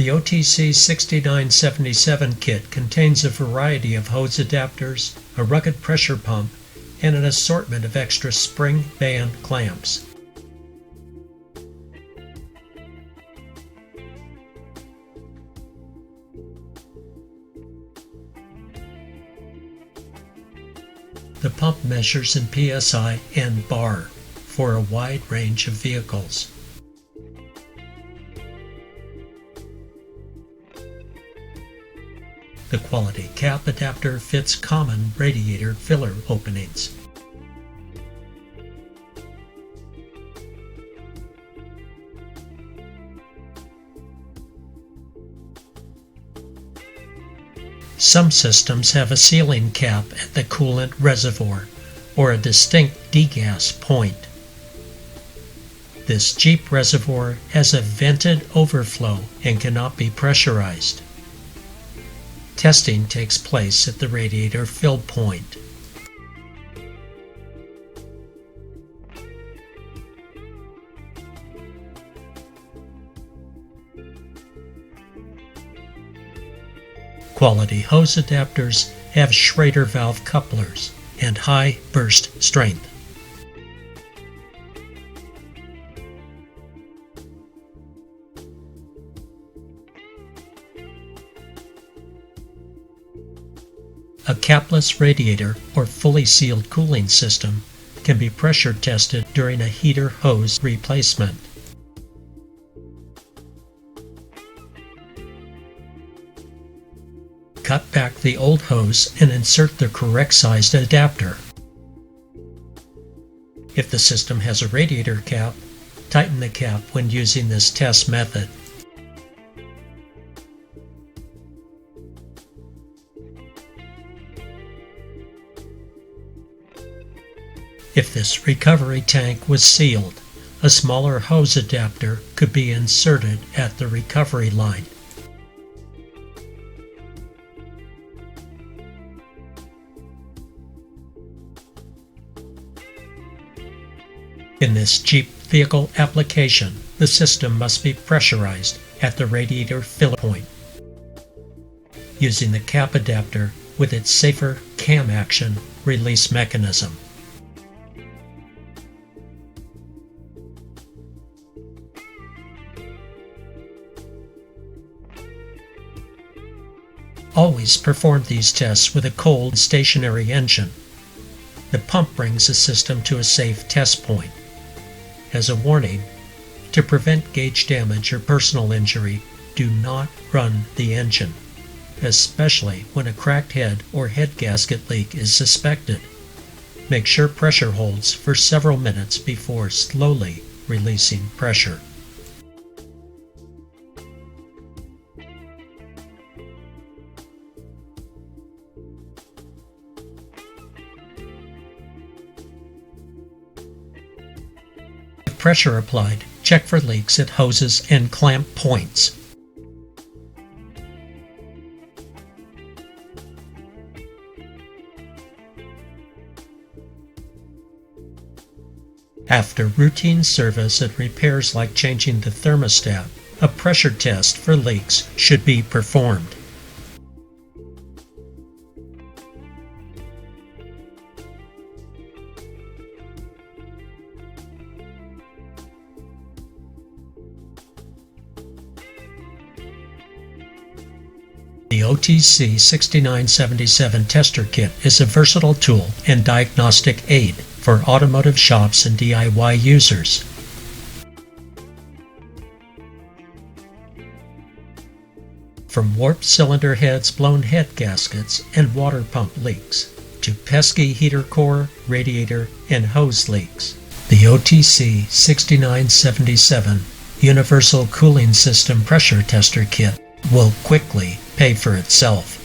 The OTC 6977 kit contains a variety of hose adapters, a rugged pressure pump, and an assortment of extra spring band clamps. The pump measures in PSI and bar for a wide range of vehicles. The quality cap adapter fits common radiator filler openings. Some systems have a sealing cap at the coolant reservoir or a distinct degas point. This Jeep reservoir has a vented overflow and cannot be pressurized. Testing takes place at the radiator fill point. Quality hose adapters have Schrader valve couplers and high burst strength. A capless radiator or fully sealed cooling system can be pressure tested during a heater hose replacement. Cut back the old hose and insert the correct sized adapter. If the system has a radiator cap, tighten the cap when using this test method. If this recovery tank was sealed, a smaller hose adapter could be inserted at the recovery line. In this Jeep vehicle application, the system must be pressurized at the radiator fill point. Using the cap adapter with its safer cam action release mechanism. Always perform these tests with a cold stationary engine. The pump brings the system to a safe test point. As a warning, to prevent gauge damage or personal injury, do not run the engine, especially when a cracked head or head gasket leak is suspected. Make sure pressure holds for several minutes before slowly releasing pressure. Pressure applied, check for leaks at hoses and clamp points. After routine service and repairs like changing the thermostat, a pressure test for leaks should be performed. The OTC 6977 tester kit is a versatile tool and diagnostic aid for automotive shops and DIY users. From warped cylinder heads, blown head gaskets, and water pump leaks, to pesky heater core, radiator, and hose leaks, the OTC 6977 Universal Cooling System Pressure Tester Kit will quickly pay for itself.